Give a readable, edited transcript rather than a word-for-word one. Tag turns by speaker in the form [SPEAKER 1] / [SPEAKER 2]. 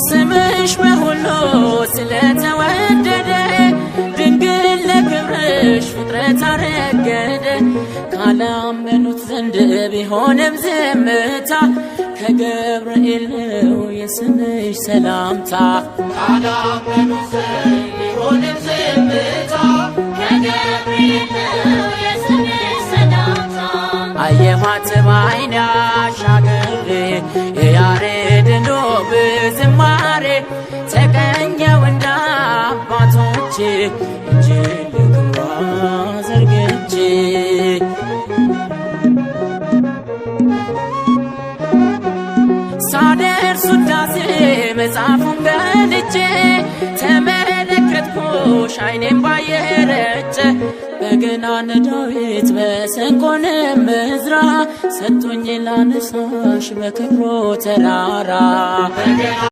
[SPEAKER 1] ስምሽ በሁሉ ስለተወደደ ድንግል ለክብርሽ ፍጥረት አረገደ ካላመኑት ዘንድ ቢሆንም ዝምታ ከገብርኤል ነው የስምሽ ሰላምታ ካላመኑት ዘንድ ቢሆንም ዝምታ ከገብርኤል ነው የስምሽ ሰላምታ አየኋት በዓይኔ አሻግሬ የያሬድን ውብ ዝማሬ ተቀኘው እንደ አባቶቼ እጄን ለክብሯ ዘርግቼ ሳደርስ ውዳሴ መጽሐፉን ገልጬ ተመለከትኩሽ ዓይኔም ባየረጨ በገናነ ዳዊት በሰንቆንም ዕዝራ ሰጡኝ ላነሳሽ በክብሩ ተራራ